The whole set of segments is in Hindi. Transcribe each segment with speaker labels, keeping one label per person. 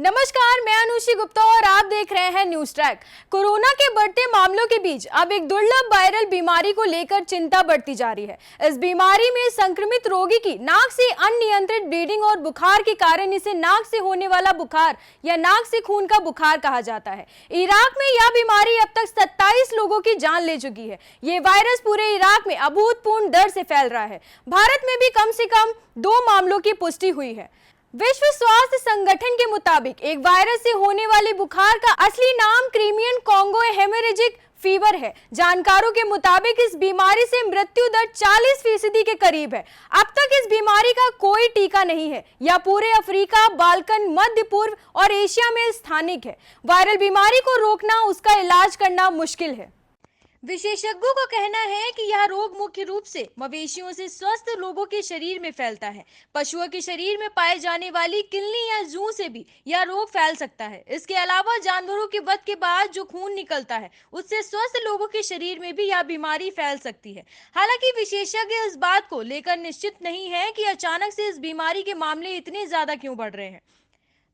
Speaker 1: नमस्कार, मैं अनुषी गुप्ता और आप देख रहे हैं न्यूज ट्रैक। कोरोना के बढ़ते मामलों के बीच अब एक दुर्लभ वायरल बीमारी को लेकर चिंता बढ़ती जा रही है। इस बीमारी में संक्रमित रोगी की नाक से अनियंत्रित ब्लीडिंग और बुखार के कारण इसे नाक से होने वाला बुखार या नाक से खून का बुखार कहा जाता है। इराक में यह बीमारी अब तक 27 लोगों की जान ले चुकी है। ये वायरस पूरे इराक में अभूतपूर्व दर से फैल रहा है। भारत में भी कम से कम 2 मामलों की पुष्टि हुई है। विश्व स्वास्थ्य संगठन के मुताबिक एक वायरस से होने वाले बुखार का असली नाम क्रिमियन कॉन्गो हेमोरेजिक फीवर है। जानकारों के मुताबिक इस बीमारी से मृत्यु दर 40% के करीब है। अब तक इस बीमारी का कोई टीका नहीं है। यह पूरे अफ्रीका, बाल्कन, मध्य पूर्व और एशिया में स्थानिक है। वायरल बीमारी को रोकना, उसका इलाज करना मुश्किल है। विशेषज्ञों का कहना है कि यह रोग मुख्य रूप से मवेशियों से स्वस्थ लोगों के शरीर में फैलता है। पशुओं के शरीर में पाए जाने वाली किलनी या जूं से भी यह रोग फैल सकता है। इसके अलावा जानवरों के वध के बाद जो खून निकलता है, उससे स्वस्थ लोगों के शरीर में भी यह बीमारी फैल सकती है। हालांकि विशेषज्ञ इस बात को लेकर निश्चित नहीं है कि अचानक से इस बीमारी के मामले इतने ज्यादा क्यों बढ़ रहे हैं।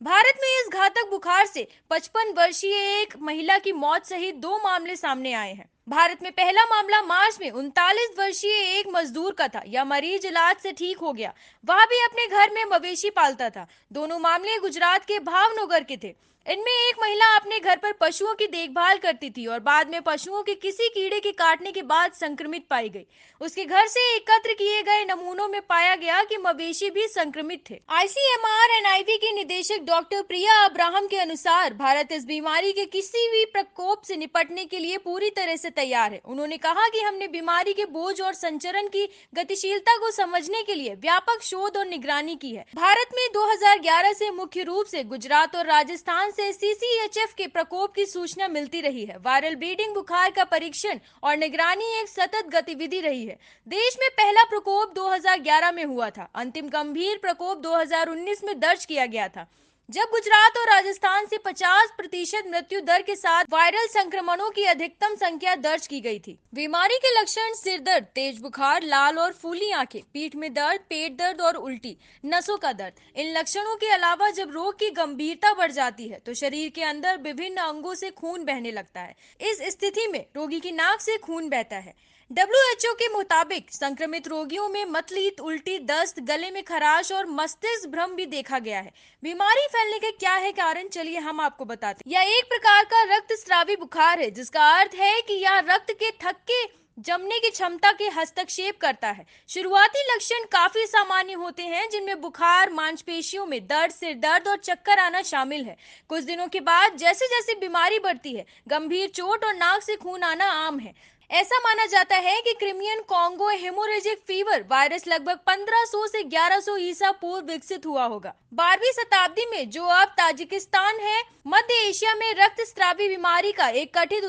Speaker 1: भारत में इस घातक बुखार से 55 वर्षीय एक महिला की मौत सहित 2 मामले सामने आए हैं। भारत में पहला मामला मार्च में 39 वर्षीय एक मजदूर का था। यह मरीज इलाज से ठीक हो गया। वह भी अपने घर में मवेशी पालता था। दोनों मामले गुजरात के भावनगर के थे। इनमें एक महिला अपने घर पर पशुओं की देखभाल करती थी और बाद में पशुओं के किसी कीड़े के काटने के बाद संक्रमित पाई गई। उसके घर से एकत्र किए गए नमूनों में पाया गया कि मवेशी भी संक्रमित थे। ICMR NIV की निदेशक डॉक्टर प्रिया अब्राहम के अनुसार भारत इस बीमारी के किसी भी प्रकोप से निपटने के लिए पूरी तरह से तैयार है। उन्होंने कहा कि हमने बीमारी के बोझ और संचरण की गतिशीलता को समझने के लिए व्यापक शोध और निगरानी की है। भारत में 2011 से मुख्य रूप से गुजरात और राजस्थान से CCHF के प्रकोप की सूचना मिलती रही है। वायरल ब्लीडिंग बुखार का परीक्षण और निगरानी एक सतत गतिविधि रही है। देश में पहला प्रकोप 2011 में हुआ था। अंतिम गंभीर प्रकोप 2019 में दर्ज किया गया था, जब गुजरात और राजस्थान से 50% मृत्यु दर के साथ वायरल संक्रमणों की अधिकतम संख्या दर्ज की गई थी। बीमारी के लक्षण सिर दर्द, तेज बुखार, लाल और फूली आंखें, पीठ में दर्द, पेट दर्द और उल्टी, नसों का दर्द। इन लक्षणों के अलावा जब रोग की गंभीरता बढ़ जाती है तो शरीर के अंदर विभिन्न अंगों से खून बहने लगता है। इस स्थिति में रोगी की नाक से खून बहता है। WHO के मुताबिक संक्रमित रोगियों में मतली, उल्टी, दस्त, गले में खराश और मस्तिष्क भ्रम भी देखा गया है। बीमारी फैलने के क्या है कारण, चलिए हम आपको बताते हैं। यह एक प्रकार का रक्तस्रावी बुखार है, जिसका अर्थ है कि यह रक्त के थक्के जमने की क्षमता के हस्तक्षेप करता है। शुरुआती लक्षण काफी सामान्य होते हैं, जिनमें बुखार, मांसपेशियों में दर्द, सिर दर्द और चक्कर आना शामिल है। कुछ दिनों के बाद जैसे जैसे बीमारी बढ़ती है, गंभीर चोट और नाक से खून आना आम है। ऐसा माना जाता है कि Crimean Congo haemorrhagic fever virus लगभग 1500 से 1100 ईसा पूर्व विकसित हुआ होगा। 12वीं शताब्दी में, जो अब ताजिकिस्तान है, मध्य एशिया में रक्तस्रावी बीमारी का एक कथित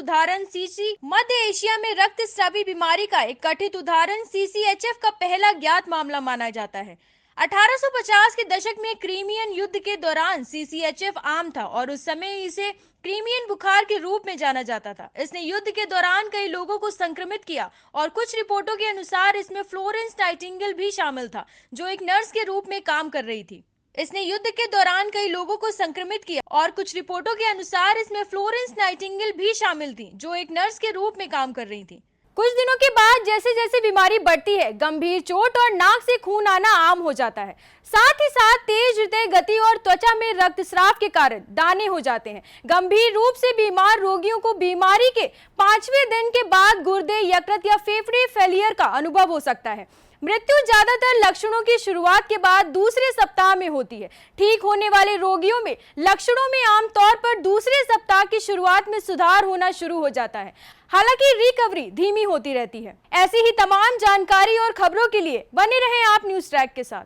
Speaker 1: उदाहरण CCHF का पहला ज्ञात मामला माना जाता है। 1850 के दशक में क्रीमियन युद्ध के दौरान CCHF आम था और उस समय इसे क्रीमियन बुखार के रूप में जाना जाता था। इसने युद्ध के दौरान कई लोगों को संक्रमित किया और कुछ रिपोर्टों के अनुसार इसमें फ्लोरेंस नाइटिंगेल भी शामिल था, जो एक नर्स के रूप में काम कर रही थी। कुछ दिनों के बाद जैसे जैसे बीमारी बढ़ती है, गंभीर चोट और नाक से खून आना आम हो जाता है। साथ ही साथ तेज हृदय गति और त्वचा में रक्तस्राव के कारण दाने हो जाते हैं। गंभीर रूप से बीमार रोगियों को बीमारी के 5वें दिन के बाद गुर्दे, यकृत या फेफड़े फेलियर का अनुभव हो सकता है। मृत्यु ज्यादातर लक्षणों की शुरुआत के बाद दूसरे सप्ताह में होती है। ठीक होने वाले रोगियों में लक्षणों में आमतौर पर दूसरे सप्ताह की शुरुआत में सुधार होना शुरू हो जाता है। हालांकि रिकवरी धीमी होती रहती है। ऐसी ही तमाम जानकारी और खबरों के लिए बने रहें आप न्यूज ट्रैक के साथ।